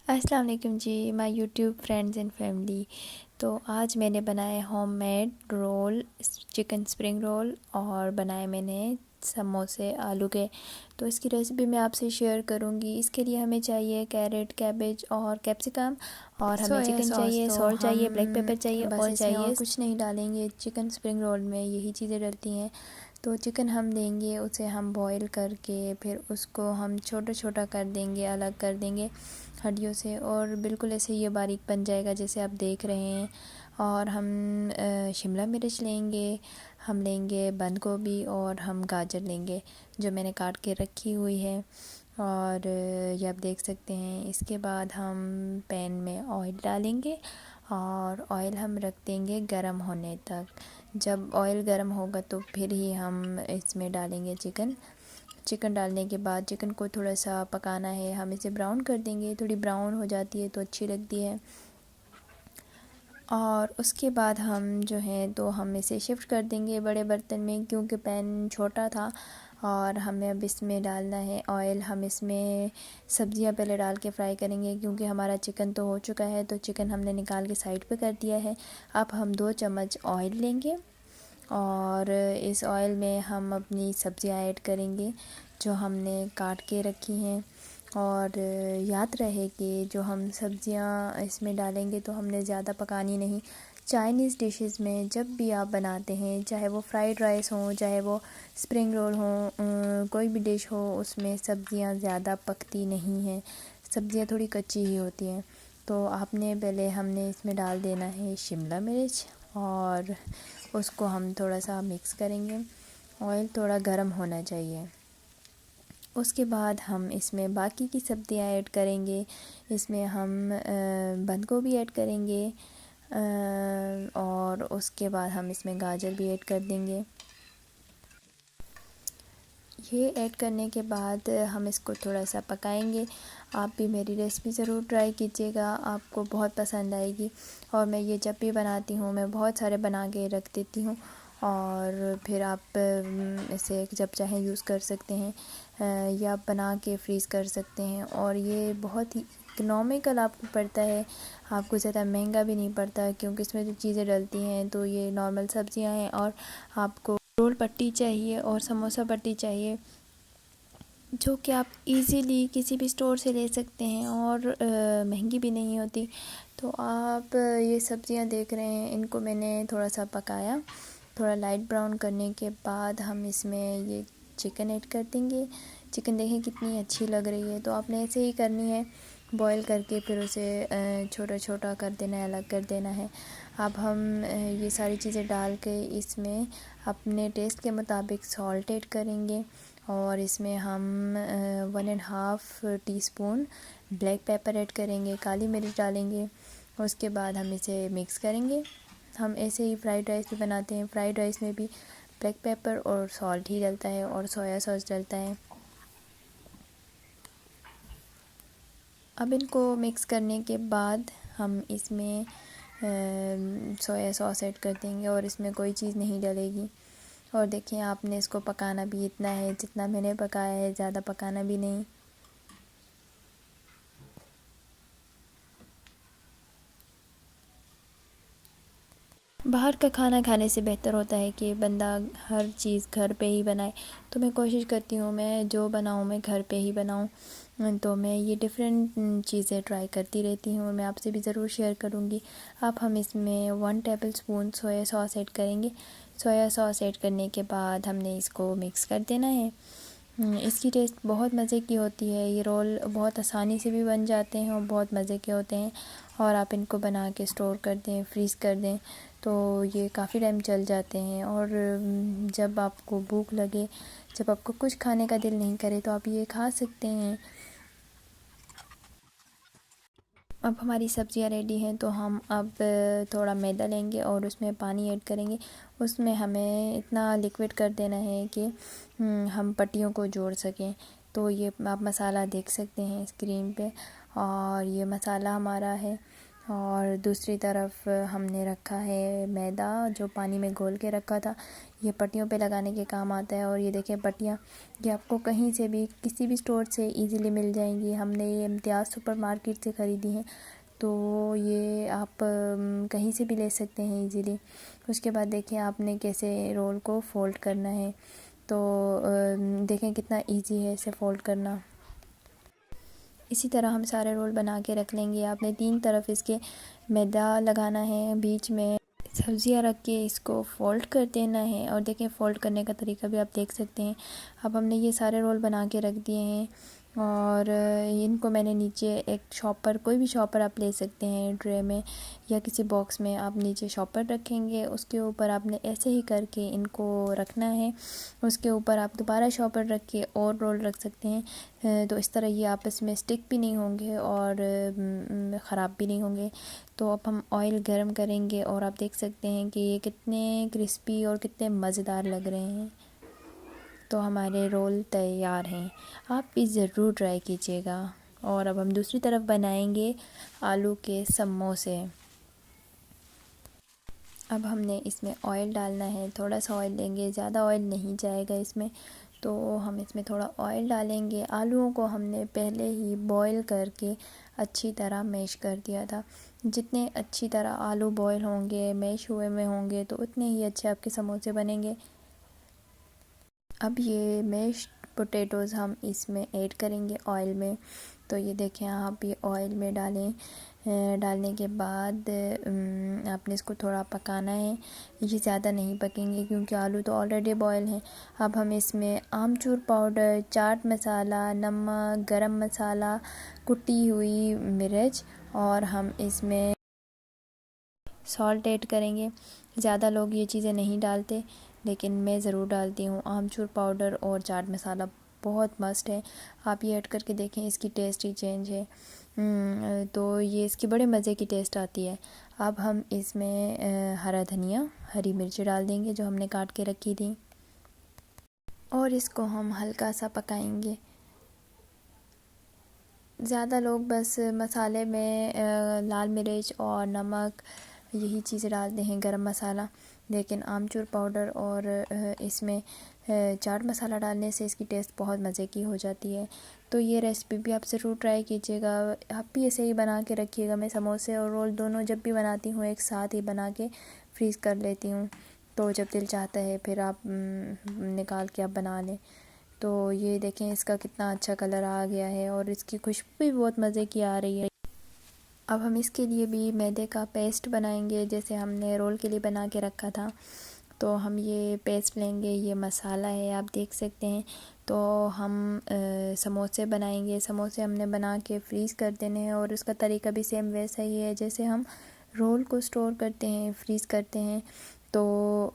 अस्सलाम वालेकुम जी, my YouTube friends and family. तो आज मैंने बनाए homemade roll, chicken spring roll और बनाए मैंने समोसे आलू के। तो इसकी रेसिपी मैं आपसे शेयर करूंगी। इसके लिए हमें चाहिए कैरेट, कैबेज और कैप्सिकम, और हमें सोया चिकन सॉस चाहिए, तो सॉल्ट चाहिए, ब्लैक हम पेपर चाहिए, बस ऑयल इसमें और चाहिए। कुछ कुछ नहीं डालेंगे, चिकन स्प्रिंग रोल में यही चीज़ें डलती हैं। तो चिकन हम लेंगे, उसे हम बॉईल करके फिर उसको हम छोटा छोटा कर देंगे, अलग कर देंगे हड्डियों से, और बिल्कुल ऐसे ये बारीक बन जाएगा जैसे आप देख रहे हैं। और हम शिमला मिर्च लेंगे, हम लेंगे बंद गोभी और हम गाजर लेंगे जो मैंने काट के रखी हुई है। और ये आप देख सकते हैं। इसके बाद हम पैन में ऑयल डालेंगे और ऑयल हम रख देंगे गरम होने तक। जब ऑयल गरम होगा तो फिर ही हम इसमें डालेंगे चिकन डालने के बाद चिकन को थोड़ा सा पकाना है, हम इसे ब्राउन कर देंगे। थोड़ी ब्राउन हो जाती है तो अच्छी लगती है। और उसके बाद हम जो है तो हम इसे शिफ्ट कर देंगे बड़े बर्तन में, क्योंकि पैन छोटा था। और हमें अब इसमें डालना है ऑयल। हम इसमें सब्जियां पहले डाल के फ्राई करेंगे, क्योंकि हमारा चिकन तो हो चुका है। तो चिकन हमने निकाल के साइड पे कर दिया है। अब हम 2 चम्मच ऑयल लेंगे और इस ऑयल में हम अपनी सब्जियां ऐड करेंगे जो हमने काट के रखी हैं। और याद रहे कि जो हम सब्जियां इसमें डालेंगे तो हमने ज़्यादा पकानी नहीं। चाइनीज़ डिशेस में जब भी आप बनाते हैं, चाहे वो फ्राइड राइस हो, चाहे वो स्प्रिंग रोल हो, कोई भी डिश हो, उसमें सब्जियां ज़्यादा पकती नहीं हैं, सब्जियां थोड़ी कच्ची ही होती हैं। तो आपने पहले हमने इसमें डाल देना है शिमला मिर्च और उसको हम थोड़ा सा मिक्स करेंगे। ऑयल थोड़ा गर्म होना चाहिए। उसके बाद हम इसमें बाकी की सब्जियां ऐड करेंगे। इसमें हम बंद गोभी ऐड करेंगे और उसके बाद हम इसमें गाजर भी ऐड कर देंगे। ये ऐड करने के बाद हम इसको थोड़ा सा पकाएंगे। आप भी मेरी रेसिपी ज़रूर ट्राई कीजिएगा, आपको बहुत पसंद आएगी। और मैं ये जब भी बनाती हूँ मैं बहुत सारे बना के रख देती हूँ, और फिर आप इसे जब चाहें यूज़ कर सकते हैं, या आप बना के फ्रीज़ कर सकते हैं। और ये बहुत ही इकोनॉमिकल आपको पड़ता है, आपको ज़्यादा महंगा भी नहीं पड़ता, क्योंकि इसमें जो चीज़ें डलती हैं तो ये नॉर्मल सब्जियां हैं। और आपको रोल पट्टी चाहिए और समोसा पट्टी चाहिए, जो कि आप इजीली किसी भी स्टोर से ले सकते हैं और महंगी भी नहीं होती। तो आप ये सब्जियां देख रहे हैं, इनको मैंने थोड़ा सा पकाया। थोड़ा लाइट ब्राउन करने के बाद हम इसमें ये चिकन ऐड कर देंगे। चिकन देखें कितनी अच्छी लग रही है। तो आपने ऐसे ही करनी है, बॉईल करके फिर उसे छोटा छोटा कर देना है, अलग कर देना है। अब हम ये सारी चीज़ें डाल के इसमें अपने टेस्ट के मुताबिक सॉल्ट ऐड करेंगे। और इसमें हम 1.5 टीस्पून ब्लैक पेपर ऐड करेंगे, काली मिर्च डालेंगे। उसके बाद हम इसे मिक्स करेंगे। हम ऐसे ही फ्राइड राइस भी बनाते हैं, फ्राइड राइस में भी ब्लैक पेपर और सॉल्ट ही डलता है और सोया सॉस डलता है। अब इनको मिक्स करने के बाद हम इसमें सोया सॉस ऐड कर देंगे और इसमें कोई चीज़ नहीं डलेगी। और देखिए, आपने इसको पकाना भी इतना है जितना मैंने पकाया है, ज़्यादा पकाना भी नहीं। बाहर का खाना खाने से बेहतर होता है कि बंदा हर चीज़ घर पे ही बनाए। तो मैं कोशिश करती हूँ मैं जो बनाऊँ मैं घर पे ही बनाऊँ। तो मैं ये डिफरेंट चीज़ें ट्राई करती रहती हूँ, मैं आपसे भी ज़रूर शेयर करूँगी। अब हम इसमें 1 टेबलस्पून सोया सॉस ऐड करेंगे। सोया सॉस ऐड करने के बाद हमने इसको मिक्स कर देना है। इसकी टेस्ट बहुत मज़े की होती है। ये रोल बहुत आसानी से भी बन जाते हैं और बहुत मज़े के होते हैं। और आप इनको बना के स्टोर कर दें, फ्रीज़ कर दें, तो ये काफ़ी टाइम चल जाते हैं। और जब आपको भूख लगे, जब आपको कुछ खाने का दिल नहीं करे, तो आप ये खा सकते हैं। अब हमारी सब्जियां रेडी हैं, तो हम अब थोड़ा मैदा लेंगे और उसमें पानी ऐड करेंगे। उसमें हमें इतना लिक्विड कर देना है कि हम पट्टियों को जोड़ सकें। तो ये आप मसाला देख सकते हैं स्क्रीन पे, और ये मसाला हमारा है। और दूसरी तरफ हमने रखा है मैदा जो पानी में घोल के रखा था। ये पट्टियों पे लगाने के काम आता है। और ये देखिए पट्टियाँ, ये आपको कहीं से भी किसी भी स्टोर से इजीली मिल जाएंगी। हमने ये इम्तियाज़ सुपरमार्केट से ख़रीदी हैं, तो ये आप कहीं से भी ले सकते हैं इजीली। उसके बाद देखिए आपने कैसे रोल को फ़ोल्ड करना है। तो देखें कितना इजी है इसे फ़ोल्ड करना। इसी तरह हम सारे रोल बना के रख लेंगे। आपने 3 तरफ इसके मैदा लगाना है, बीच में सब्जियां रख के इसको फ़ोल्ड कर देना है। और देखें फ़ोल्ड करने का तरीका भी आप देख सकते हैं। अब हमने ये सारे रोल बना के रख दिए हैं और इनको मैंने नीचे एक शॉपर, कोई भी शॉपर आप ले सकते हैं, ट्रे में या किसी बॉक्स में आप नीचे शॉपर रखेंगे। उसके ऊपर आपने ऐसे ही करके इनको रखना है। उसके ऊपर आप दोबारा शॉपर रख के और रोल रख सकते हैं। तो इस तरह ये आपस में स्टिक भी नहीं होंगे और ख़राब भी नहीं होंगे। तो अब हम ऑयल गरम करेंगे और आप देख सकते हैं कि ये कितने क्रिस्पी और कितने मज़ेदार लग रहे हैं। तो हमारे रोल तैयार हैं, आप भी ज़रूर ट्राई कीजिएगा। और अब हम दूसरी तरफ बनाएंगे आलू के समोसे। अब हमने इसमें ऑयल डालना है, थोड़ा सा ऑयल लेंगे, ज़्यादा ऑयल नहीं जाएगा इसमें। तो हम इसमें थोड़ा ऑयल डालेंगे। आलूओं को हमने पहले ही बॉईल करके अच्छी तरह मैश कर दिया था। जितने अच्छी तरह आलू बॉईल होंगे, मैश हुए में होंगे, तो उतने ही अच्छे आपके समोसे बनेंगे। अब ये मैश्ड पोटैटोज़ हम इसमें ऐड करेंगे ऑयल में। तो ये देखें आप, ये ऑयल में डालने के बाद आपने इसको थोड़ा पकाना है। ये ज़्यादा नहीं पकेंगे क्योंकि आलू तो ऑलरेडी बॉयल हैं। अब हम इसमें आमचूर पाउडर, चाट मसाला, नमक, गरम मसाला, कुटी हुई मिर्च और हम इसमें सॉल्ट ऐड करेंगे। ज़्यादा लोग ये चीज़ें नहीं डालते, लेकिन मैं ज़रूर डालती हूँ। आमचूर पाउडर और चाट मसाला बहुत मस्त है, आप ये ऐड करके देखें, इसकी टेस्ट ही चेंज है। तो ये इसकी बड़े मज़े की टेस्ट आती है। अब हम इसमें हरा धनिया, हरी मिर्च डाल देंगे जो हमने काट के रखी थी और इसको हम हल्का सा पकाएंगे। ज़्यादा लोग बस मसाले में लाल मिर्च और नमक यही चीज़ें डालते हैं, गरम मसाला। लेकिन आमचूर पाउडर और इसमें चाट मसाला डालने से इसकी टेस्ट बहुत मज़े की हो जाती है। तो ये रेसिपी भी आप ज़रूर ट्राई कीजिएगा। आप भी ऐसे ही बना के रखिएगा। मैं समोसे और रोल दोनों जब भी बनाती हूँ एक साथ ही बना के फ्रीज़ कर लेती हूँ, तो जब दिल चाहता है फिर आप निकाल के आप बना लें। तो ये देखें इसका कितना अच्छा कलर आ गया है और इसकी खुशबू भी बहुत मज़े की आ रही है। अब हम इसके लिए भी मैदे का पेस्ट बनाएंगे, जैसे हमने रोल के लिए बना के रखा था। तो हम ये पेस्ट लेंगे, ये मसाला है आप देख सकते हैं। तो हम समोसे बनाएंगे। समोसे हमने बना के फ्रीज़ कर देने हैं और उसका तरीका भी सेम वैसा ही है जैसे हम रोल को स्टोर करते हैं, फ्रीज़ करते हैं। तो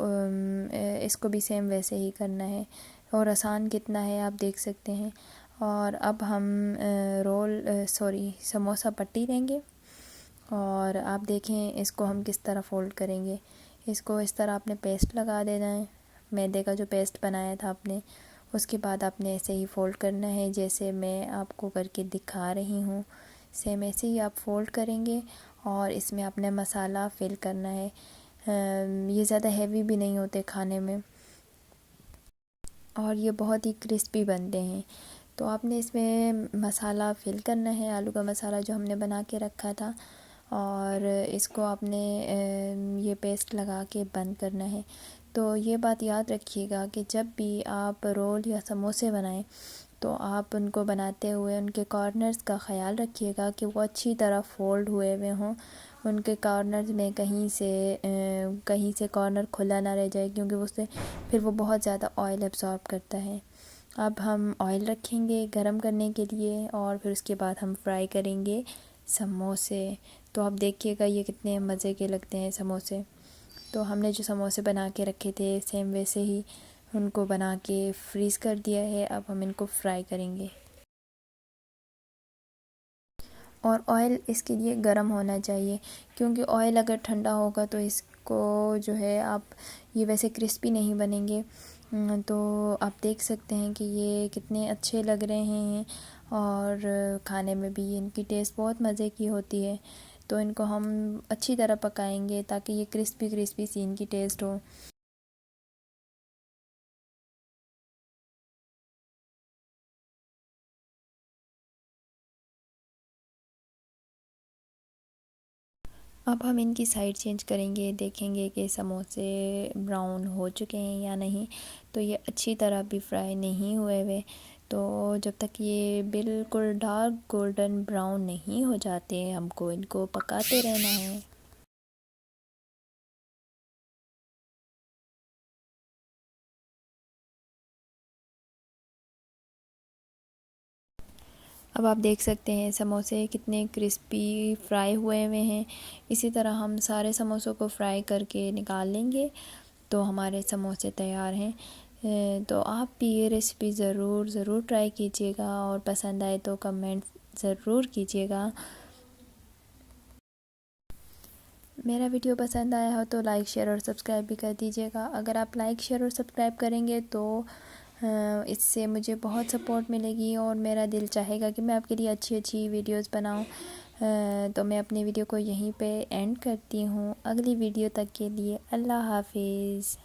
इसको भी सेम वैसे ही करना है और आसान कितना है आप देख सकते हैं। और अब हम समोसा पट्टी लेंगे और आप देखें इसको हम किस तरह फ़ोल्ड करेंगे। इसको इस तरह आपने पेस्ट लगा देना है, मैदे का जो पेस्ट बनाया था आपने। उसके बाद आपने ऐसे ही फ़ोल्ड करना है जैसे मैं आपको करके दिखा रही हूँ। सेम ऐसे ही आप फ़ोल्ड करेंगे और इसमें आपने मसाला फिल करना है। ये ज़्यादा हैवी भी नहीं होते खाने में और ये बहुत ही क्रिस्पी बनते हैं। तो आपने इसमें मसाला फिल करना है, आलू का मसाला जो हमने बना के रखा था, और इसको आपने ये पेस्ट लगा के बंद करना है। तो ये बात याद रखिएगा कि जब भी आप रोल या समोसे बनाएं तो आप उनको बनाते हुए उनके कॉर्नर्स का ख़याल रखिएगा कि वो अच्छी तरह फ़ोल्ड हुए हुए हों। उनके कॉर्नर्स में कहीं से कॉर्नर खुला ना रह जाए, क्योंकि उससे फिर वो बहुत ज़्यादा ऑयल एब्ज़ॉर्ब करता है। अब हम ऑयल रखेंगे गरम करने के लिए और फिर उसके बाद हम फ्राई करेंगे समोसे। तो आप देखिएगा ये कितने मज़े के लगते हैं समोसे। तो हमने जो समोसे बना के रखे थे सेम वैसे ही उनको बना के फ्रीज़ कर दिया है। अब हम इनको फ्राई करेंगे और ऑयल इसके लिए गर्म होना चाहिए, क्योंकि ऑयल अगर ठंडा होगा तो इसको जो है आप ये वैसे क्रिस्पी नहीं बनेंगे। तो आप देख सकते हैं कि ये कितने अच्छे लग रहे हैं और खाने में भी इनकी टेस्ट बहुत मज़े की होती है। तो इनको हम अच्छी तरह पकाएंगे ताकि ये क्रिस्पी क्रिस्पी सी इनकी टेस्ट हो। अब हम इनकी साइड चेंज करेंगे, देखेंगे कि समोसे ब्राउन हो चुके हैं या नहीं। तो ये अच्छी तरह भी फ्राई नहीं हुए हुए, तो जब तक ये बिल्कुल डार्क गोल्डन ब्राउन नहीं हो जाते हमको इनको पकाते रहना है। अब आप देख सकते हैं समोसे कितने क्रिस्पी फ्राई हुए हुए हैं। इसी तरह हम सारे समोसों को फ्राई करके निकाल लेंगे तो हमारे समोसे तैयार हैं। तो आप भी ये रेसिपी ज़रूर ट्राई कीजिएगा और पसंद आए तो कमेंट ज़रूर कीजिएगा। मेरा वीडियो पसंद आया हो तो लाइक शेयर और सब्सक्राइब भी कर दीजिएगा। अगर आप लाइक शेयर और सब्सक्राइब करेंगे तो इससे मुझे बहुत सपोर्ट मिलेगी और मेरा दिल चाहेगा कि मैं आपके लिए अच्छी अच्छी वीडियोस बनाऊं। तो मैं अपनी वीडियो को यहीं पे एंड करती हूँ। अगली वीडियो तक के लिए अल्लाह हाफिज़।